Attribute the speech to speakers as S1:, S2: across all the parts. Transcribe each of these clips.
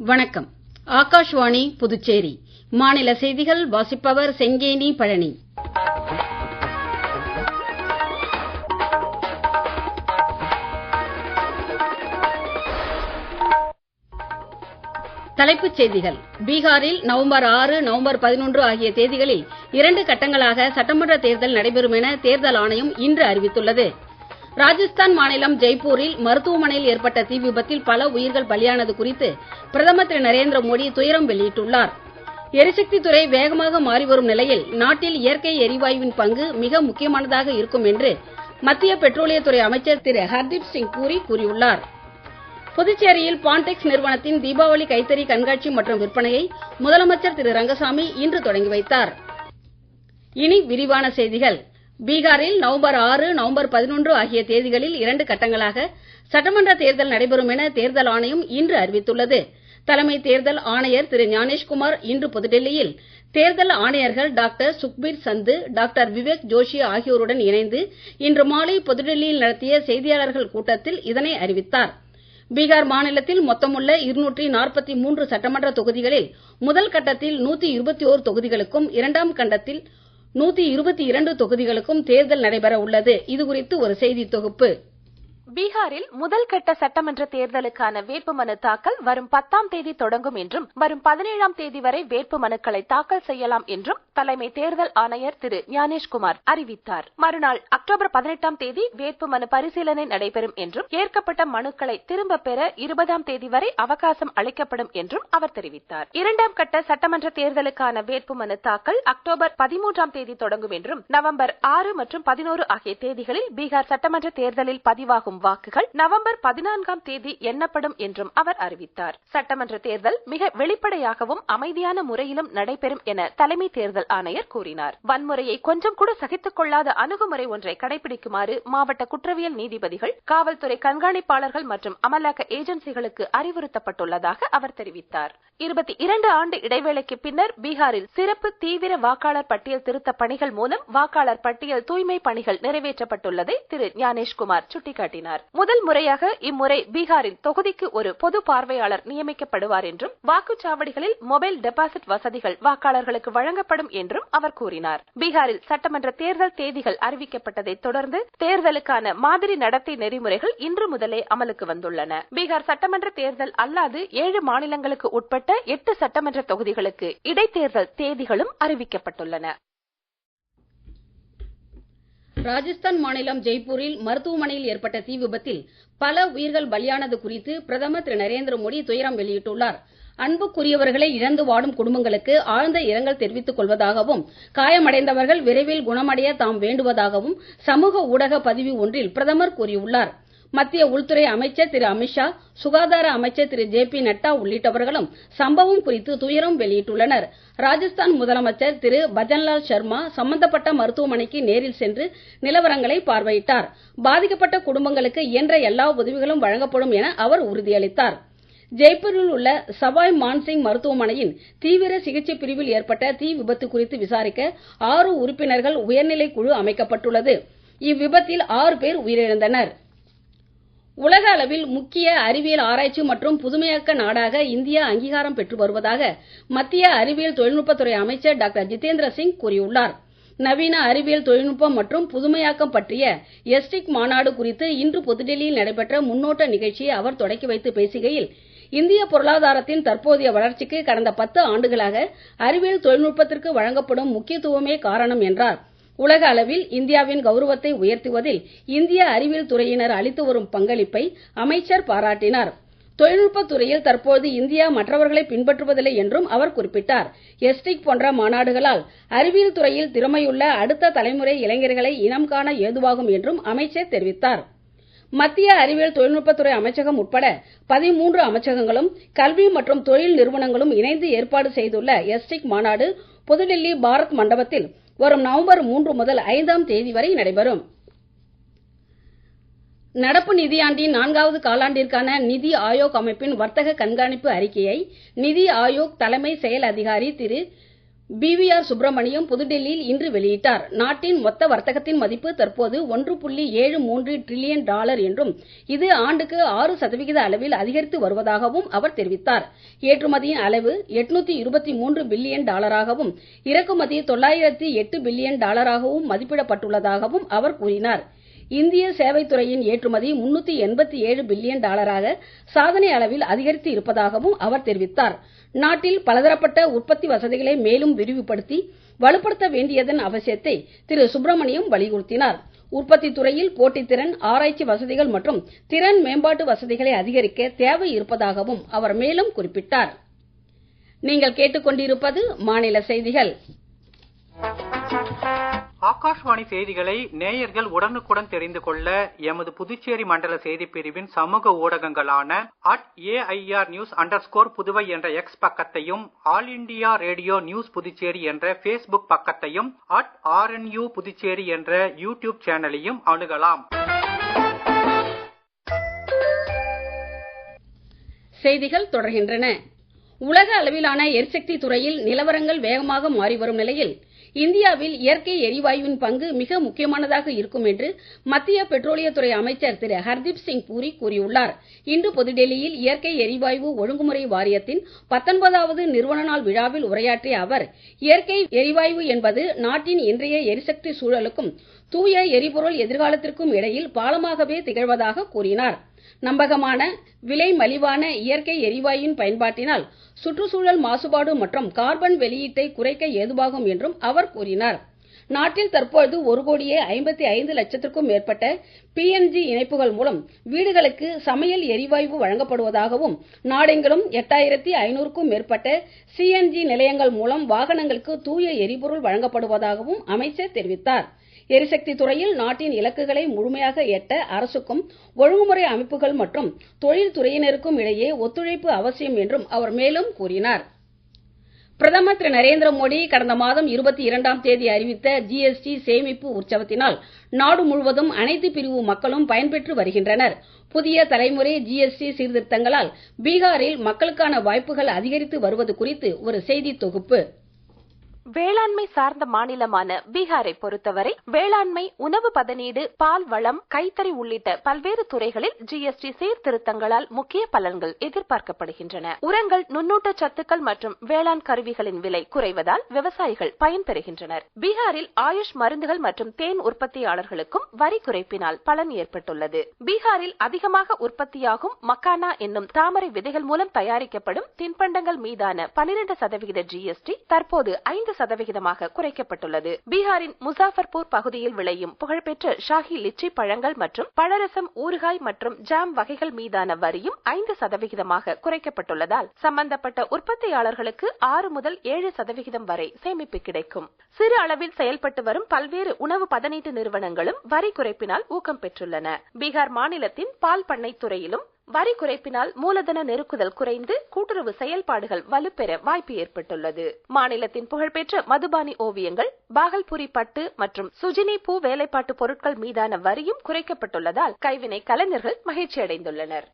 S1: வணக்கம். ஆகாஷ்வாணி புதுச்சேரி. மாநில செய்திகள் வாசிப்பவர் செங்கேனி பழனி. தலைப்புச் செய்திகள். பீகாரில் நவம்பர் 6, நவம்பர் 11 ஆகிய தேதிகளில் 2 கட்டங்களாக சட்டமன்ற தேர்தல் நடைபெறும் என தேர்தல் ஆணையம் இன்று அறிவித்துள்ளது. ராஜஸ்தான் மாநிலம் ஜெய்ப்பூரில் மருத்துவமனையில் ஏற்பட்ட தீ விபத்தில் பல உயிர்கள் பலியானது குறித்து பிரதமர் திரு நரேந்திர மோடி துயரம் வெளியிட்டுள்ளார். எரிசக்தி துறை வேகமாக மாறிவரும் நிலையில் நாட்டில் இயற்கை எரிவாயுவின் பங்கு மிக முக்கியமானதாக இருக்கும் என்று மத்திய பெட்ரோலியத்துறை அமைச்சர் திரு ஹர்தீப் சிங் பூரி கூறியுள்ளார். புதுச்சேரியில் பான்டெக்ஸ் நிறுவனத்தின் தீபாவளி கைத்தறி கண்காட்சி மற்றும் விற்பனையை முதலமைச்சர் திரு ரங்கசாமி இன்று தொடங்கி வைத்தார். இனி விரிவான செய்திகள். பீகாரில் நவம்பர் 6, நவம்பர் 11 ஆகிய தேதிகளில் 2 கட்டங்களாக சட்டமன்ற தேர்தல் நடைபெறும் என தேர்தல் ஆணையம் இன்று அறிவித்துள்ளது. தலைமை தேர்தல் ஆணையர் திரு ஞானேஷ்குமார் இன்று புதுடெல்லியில் தேர்தல் ஆணையர்கள் டாக்டர் சுக்பீர் சந்து, டாக்டர் விவேக் ஜோஷி ஆகியோருடன் இணைந்து இன்று மாலை புதுடெல்லியில் நடத்திய செய்தியாளர்கள் கூட்டத்தில் இதனை அறிவித்தார். பீகார் மாநிலத்தில் மொத்தமுள்ள 243 சட்டமன்ற தொகுதிகளில் முதல் கட்டத்தில் 121 தொகுதிகளுக்கும், இரண்டாம் கட்டத்தில் 122 தொகுதிகளுக்கும் தேர்தல் நடைபெற உள்ளது. இதுகுறித்து ஒரு செய்தி தொகுப்பு.
S2: பீகாரில் முதல் கட்ட சட்டமன்ற தேர்தலுக்கான வேட்புமனு தாக்கல் வரும் 10ஆம் தேதி தொடங்கும் என்றும் வரும் 17ஆம் தேதி வரை வேட்புமனுக்களை தாக்கல் செய்யலாம் என்றும் தலைமை தேர்தல் ஆணையர் திரு ஞானேஷ்குமார் அறிவித்தார். மறுநாள் அக்டோபர் 18ஆம் தேதி வேட்புமனு பரிசீலனை நடைபெறும் என்றும் ஏற்கப்பட்ட மனுக்களை திரும்ப பெற 20ஆம் தேதி வரை அவகாசம் அளிக்கப்படும் என்றும் அவர் தெரிவித்தார். இரண்டாம் கட்ட சட்டமன்ற தேர்தலுக்கான வேட்புமனு தாக்கல் அக்டோபர் 13ஆம் தேதி தொடங்கும் என்றும் நவம்பர் 6 மற்றும் 11 ஆகிய தேதிகளில் பீகார் சட்டமன்ற தேர்தலில் பதிவாகும் வாக்குகள் நவம்பர் 14ஆம் தேதி எண்ணப்படும் என்றும் அவர் அறிவித்தார். சட்டமன்ற தேர்தல் மிக வெளிப்படையாகவும் அமைதியான முறையிலும் நடைபெறும் என தலைமை தேர்தல் ஆணையர் கூறினார். வன்முறையை கொஞ்சம் கூட சகித்துக் கொள்ளாத அணுகுமுறை ஒன்றை கடைபிடிக்குமாறு மாவட்ட குற்றவியல் நீதிபதிகள், காவல்துறை கண்காணிப்பாளர்கள் மற்றும் அமலாக்க ஏஜென்சிகளுக்கு அறிவுறுத்தப்பட்டுள்ளதாக அவர் தெரிவித்தார். 22 ஆண்டு இடைவேளைக்கு பின்னர் பீகாரில் சிறப்பு தீவிர வாக்காளர் பட்டியல் திருத்த பணிகள் மூலம் வாக்காளர் பட்டியல் தூய்மை பணிகள் நிறைவேற்றப்பட்டுள்ளதை திரு ஞானேஷ்குமார் சுட்டிக்காட்டினார். முதல் முறையாக இம்முறை பீகாரில் தொகுதிக்கு ஒரு பொது பார்வையாளர் நியமிக்கப்படுவார் என்றும் வாக்குச்சாவடிகளில் மொபைல் டெபாசிட் வசதிகள் வாக்காளர்களுக்கு வழங்கப்படும் என்றும் அவர் கூறினார். பீகாரில் சட்டமன்ற தேர்தல் தேதிகள் அறிவிக்கப்பட்டதை தொடர்ந்து தேர்தலுக்கான மாதிரி நடத்தை நெறிமுறைகள் இன்று முதலே அமலுக்கு வந்துள்ளன. பீகார் சட்டமன்ற தேர்தல் அல்லாது 7 மாநிலங்களுக்கு உட்பட்ட 8 சட்டமன்ற தொகுதிகளுக்கு இடைத்தேர்தல் தேதிகளும் அறிவிக்கப்பட்டுள்ளன.
S1: ராஜஸ்தான் மாநிலம் ஜெய்ப்பூரில் மருத்துவமனையில் ஏற்பட்ட தீ விபத்தில் பல உயிர்கள் பலியானது குறித்து பிரதமர் திரு நரேந்திர மோடி துயரம் வெளியிட்டுள்ளார். அன்புக்குரியவர்களை இழந்து வாடும் குடும்பங்களுக்கு ஆழ்ந்த இரங்கல் தெரிவித்துக் கொள்வதாகவும், காயமடைந்தவர்கள் விரைவில் குணமடைய தாம் வேண்டுவதாகவும் சமூக ஊடக பதிவு ஒன்றில் பிரதமர் கூறியுள்ளார். மத்திய உள்துறை அமைச்சர் திரு அமித்ஷா, சுகாதார அமைச்சர் திரு ஜே.பி. நட்டா உள்ளிட்டவர்களும் சம்பவம் குறித்து துயரம் வெளியிட்டுள்ளனர். ராஜஸ்தான் முதலமைச்சர் திரு பஜன்லால் சர்மா சம்பந்தப்பட்ட மருத்துவமனைக்கு நேரில் சென்று நிலவரங்களை பார்வையிட்டார். பாதிக்கப்பட்ட குடும்பங்களுக்கு இயன்ற எல்லா உதவிகளும் வழங்கப்படும் என அவர் உறுதியளித்தார். ஜெய்ப்பூரில் உள்ள சவாய் மான்சிங் மருத்துவமனையின் தீவிர சிகிச்சை பிரிவில் ஏற்பட்ட தீ விபத்து குறித்து விசாரிக்க 6 உறுப்பினர்கள் உயர்நிலை குழு அமைக்கப்பட்டுள்ளது. இவ்விபத்தில் 6 பேர் உயிரிழந்தனர். உலக அளவில் முக்கிய அறிவியல் ஆராய்ச்சி மற்றும் புதுமையாக்க நாடாக இந்தியா அங்கீகாரம் பெற்று வருவதாக மத்திய அறிவியல் தொழில்நுட்பத்துறை அமைச்சர் டாக்டர் ஜிதேந்திர சிங் கூறியுள்ளார். நவீன அறிவியல் தொழில்நுட்பம் மற்றும் புதுமையாக்கம் பற்றிய எஸ்டிக் மாநாடு குறித்து இன்று புதுடெல்லியில் நடைபெற்ற முன்னோட்ட நிகழ்ச்சியை அவர் தொடக்கி வைத்து பேசுகையில், இந்திய பொருளாதாரத்தின் தற்போதைய வளர்ச்சிக்கு கடந்த 10 ஆண்டுகளாக அறிவியல் தொழில்நுட்பத்திற்கு வழங்கப்படும் முக்கியத்துவமே காரணம் என்றார். உலக அளவில் இந்தியாவின் கௌரவத்தை உயர்த்துவதில் இந்திய அறிவியல் துறையினர் அளித்து வரும் பங்களிப்பை அமைச்சர் பாராட்டினார். தொழில்நுட்பத் துறையில் தற்போது இந்தியா மற்றவர்களை பின்பற்றுவதில்லை என்றும் அவர் குறிப்பிட்டார். எஸ்டிக் போன்ற மாநாடுகளால் அறிவியல் துறையில் திறமையுள்ள அடுத்த தலைமுறை இளைஞர்களை இனம் காண ஏதுவாகும் என்றும் அமைச்சர் தெரிவித்தார். மத்திய அறிவியல் தொழில்நுட்பத்துறை அமைச்சகம் உட்பட 13 அமைச்சகங்களும் கல்வி மற்றும் தொழில் நிறுவனங்களும் இணைந்து ஏற்பாடு செய்துள்ள எஸ்டிக் மாநாடு புதுடெல்லி பாரத் மண்டபத்தில் வரும் நவம்பர் 3 முதல் 5ஆம் தேதி வரை நடைபெறும். நடப்பு நிதியாண்டின் 4வது காலாண்டிற்கான நிதி ஆயோக் அமைப்பின் வர்த்தக கண்காணிப்பு அறிக்கையை நிதி ஆயோக் தலைமை செயல் அதிகாரி திரு BVR சுப்பிரமணியம் புதுடெல்லியில் இன்று வெளியிட்டார். நாட்டின் மொத்த வர்த்தகத்தின் மதிப்பு தற்போது $1.73 டிரில்லியன் என்றும் இது ஆண்டுக்கு 6% அளவில் அதிகரித்து வருவதாகவும் அவர் தெரிவித்தார். ஏற்றுமதியின் அளவு $823 பில்லியன் இறக்குமதி $908 பில்லியன் மதிப்பிடப்பட்டுள்ளதாகவும் அவர் கூறினார். இந்திய சேவைத்துறையின் ஏற்றுமதி $387 பில்லியன் சாதனை அளவில் அதிகரித்து இருப்பதாகவும் அவர் தெரிவித்தார். நாட்டில் பலதரப்பட்ட உற்பத்தி வசதிகளை மேலும் விரிவுபடுத்தி வலுப்படுத்த வேண்டியதன் அவசியத்தை திரு சுப்பிரமணியம் வலியுறுத்தினார். உற்பத்தி துறையில் போட்டித்திறன், ஆராய்ச்சி வசதிகள் மற்றும் திறன் மேம்பாட்டு வசதிகளை அதிகரிக்க தேவை இருப்பதாகவும் அவர் மேலும் குறிப்பிட்டார். நீங்கள் கேட்டுக்கொண்டிருப்பது மாநில செய்திகள்.
S3: ஆகாஷ்வாணி செய்திகளை நேயர்கள் உடனுக்குடன் தெரிந்து கொள்ள எமது புதுச்சேரி மண்டல செய்திப் பிரிவின் சமூக ஊடகங்களான @AIRnews_புதுவை என்ற எக்ஸ் பக்கத்தையும், all India radio news Puducherry என்ற பேஸ்புக் பக்கத்தையும், @RNU புதுச்சேரி என்ற யூடியூப் சேனலையும் அணுகலாம்.
S1: செய்திகள் தொடர்கின்றன. உலக அளவிலான எரிசக்தி துறையில் நிலவரங்கள் வேகமாக மாறி வரும் நிலையில் இந்தியாவில் இயற்கை எரிவாயுவின் பங்கு மிக முக்கியமானதாக இருக்கும் என்று மத்திய பெட்ரோலியத்துறை அமைச்சர் திரு ஹர்தீப் சிங் பூரி கூறியுள்ளார். இன்று புதுடெல்லியில் இயற்கை எரிவாயு ஒழுங்குமுறை வாரியத்தின் 19வது நிறுவன நாள் விழாவில் உரையாற்றிய அவர், இயற்கை எரிவாயு என்பது நாட்டின் இன்றைய எரிசக்தி சூழலுக்கும் தூய எரிபொருள் எதிர்காலத்திற்கும் இடையில் பாலமாகவே திகழ்வதாக கூறினார். நம்பகமான, விலை மலிவான இயற்கை எரிவாயுவின் பயன்பாட்டினால் சுற்றுச்சூழல் மாசுபாடு மற்றும் கார்பன் வெளியீட்டை குறைக்க ஏதுவாகும் என்றும் அவர் கூறினார். நாட்டில் தற்போது 1,55,00,000க்கும் மேற்பட்ட PNG இணைப்புகள் மூலம் வீடுகளுக்கு சமையல் எரிவாயு வழங்கப்படுவதாகவும், நாடெங்கிலும் 8,500க்கும் மேற்பட்ட CNG நிலையங்கள் மூலம் வாகனங்களுக்கு தூய எரிபொருள் வழங்கப்படுவதாகவும் அமைச்சர் தெரிவித்தார். எரிசக்தி துறையில் நாட்டின் இலக்குகளை முழுமையாக எட்ட அரசுக்கும் ஒழுங்குமுறை அமைப்புகள் மற்றும் தொழில்துறையினருக்கும் இடையே ஒத்துழைப்பு அவசியம் என்றும் அவர் மேலும் கூறினார். பிரதமர் திரு நரேந்திர மோடி கடந்த மாதம் 22ஆம் தேதி அறிவித்த GST சேமிப்பு உற்சவத்தினால் நாடு முழுவதும் அனைத்து பிரிவு மக்களும் பயன்பெற்று வருகின்றனர். புதிய தலைமுறை GST சீர்திருத்தங்களால் பீகாரில் மக்களுக்கான வாய்ப்புகள் அதிகரித்து வருவது குறித்து ஒரு செய்தி தொகுப்பு.
S2: வேளாண்மை சார்ந்த மாநிலமான பீகாரை பொறுத்தவரை வேளாண்மை, உணவு பதனீடு, பால் வளம், கைத்தறி உள்ளிட்ட பல்வேறு துறைகளில் GST சீர்திருத்தங்களால் முக்கிய பலன்கள் எதிர்பார்க்கப்படுகின்றன. உரங்கள், நுண்ணூட்ட சத்துக்கள் மற்றும் வேளாண் கருவிகளின் விலை குறைவதால் விவசாயிகள் பயன்பெறுகின்றனர். பீகாரில் ஆயுஷ் மருந்துகள் மற்றும் தேன் உற்பத்தியாளர்களுக்கும் வரி குறைப்பினால் பலன் ஏற்பட்டுள்ளது. பீகாரில் அதிகமாக உற்பத்தியாகும் மக்கானா என்னும் தாமரை விதைகள் மூலம் தயாரிக்கப்படும் தின்பண்டங்கள் மீதான 12% GST தற்போது 5% குறைக்கப்பட்டுள்ளது. பீகாரின் முசாஃபர்பூர் பகுதியில் விளையும் புகழ்பெற்ற ஷாஹி லிச்சி பழங்கள் மற்றும் பழரசம், ஊறுகாய் மற்றும் ஜாம் வகைகள் மீதான வரியும் 5% குறைக்கப்பட்டுள்ளதால் சம்பந்தப்பட்ட உற்பத்தியாளர்களுக்கு 6 முதல் 7% வரை சேமிப்பு கிடைக்கும். சிறு அளவில் செயல்பட்டு வரும் பல்வேறு உணவு பதனீட்டு நிறுவனங்களும் வரி குறைப்பினால் ஊக்கம் பெற்றுள்ளன. பீகார் மாநிலத்தின் பால் பண்ணை துறையிலும் வரி குறைப்பினால் மூலதன நெருக்குதல் குறைந்து கூட்டுறவு செயல்பாடுகள் வலுப்பெற வாய்ப்பு ஏற்பட்டுள்ளது. மாநிலத்தின் புகழ்பெற்ற மதுபானி ஓவியங்கள், பாகல்புரி பட்டு மற்றும் சுஜினி பூ வேலைப்பாட்டு பொருட்கள் மீதான வரியும் குறைக்கப்பட்டுள்ளதால் கைவினை கலைஞர்கள் மகிழ்ச்சி அடைந்துள்ளனர்.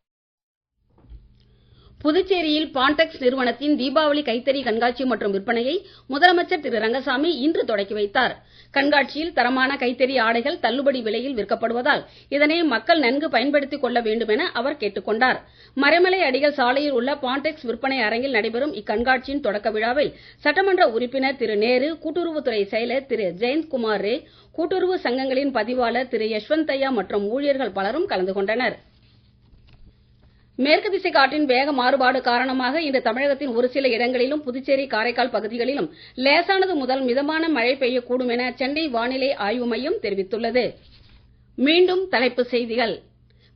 S1: புதுச்சேரியில் பாண்டெக்ஸ் நிறுவனத்தின் தீபாவளி கைத்தறி கண்காட்சி மற்றும் விற்பனையை முதலமைச்சர் திரு ரங்கசாமி இன்று தொடக்கி வைத்தார். கண்காட்சியில் தரமான கைத்தறி ஆடைகள் தள்ளுபடி விலையில் விற்கப்படுவதால் இதனை மக்கள் நன்கு பயன்படுத்திக் கொள்ள வேண்டும் என அவர் கேட்டுக் கொண்டார். மறைமலை அடிகள் சாலையில் உள்ள பாண்டெக்ஸ் விற்பனை அரங்கில் நடைபெறும் இக்கண்காட்சியின் தொடக்க விழாவில் சட்டமன்ற உறுப்பினர் திரு நேரு, கூட்டுறவுத்துறை செயலர் திரு ஜெயந்த்குமார் ரே, கூட்டுறவு சங்கங்களின் பதிவாளர் திரு யஷ்வந்தையா மற்றும் ஊழியர்கள் பலரும் கலந்து கொண்டனர். மேற்கு திசை காற்றின் வேக மாறுபாடு காரணமாக இன்று தமிழகத்தின் ஒரு சில இடங்களிலும் புதுச்சேரி, காரைக்கால் பகுதிகளிலும் லேசானது முதல் மிதமான மழை பெய்யக்கூடும் என சென்னை வானிலை ஆய்வு மையம் தெரிவித்துள்ளது. மீண்டும் தலைப்புச் செய்திகள்.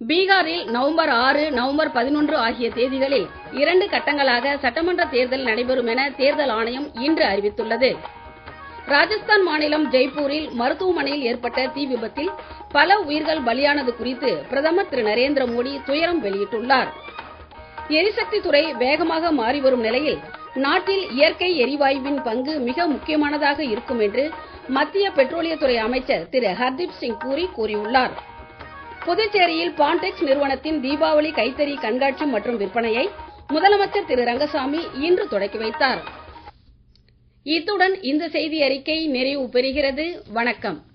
S1: பீகாரில் நவம்பர் 6, நவம்பர் 11 ஆகிய தேதிகளில் 2 கட்டங்களாக சட்டமன்ற தேர்தல் நடைபெறும் என தேர்தல் ஆணையம் இன்று அறிவித்துள்ளது. ராஜஸ்தான் மாநிலம் ஜெய்ப்பூரில் மருத்துவமனையில் ஏற்பட்ட தீ விபத்தில் பல உயிர்கள் பலியானது குறித்து பிரதமர் திரு நரேந்திர மோடி துயரம் வெளியிட்டுள்ளார். எரிசக்தி துறை வேகமாக மாறி வரும் நிலையில் நாட்டில் இயற்கை எரிவாயுவின் பங்கு மிக முக்கியமானதாக இருக்கும் என்று மத்திய பெட்ரோலியத்துறை அமைச்சர் திரு ஹர்தீப் சிங் பூரி கூறியுள்ளார். புதுச்சேரியில் பாண்டெக்ஸ் நிறுவனத்தின் தீபாவளி கைத்தறி கண்காட்சி மற்றும் விற்பனையை முதலமைச்சர் திரு ரங்கசாமி இன்று தொடக்கி வைத்தார். இத்துடன் இந்த செய்தி அறிக்கை நிறைவு பெறுகிறது. வணக்கம்.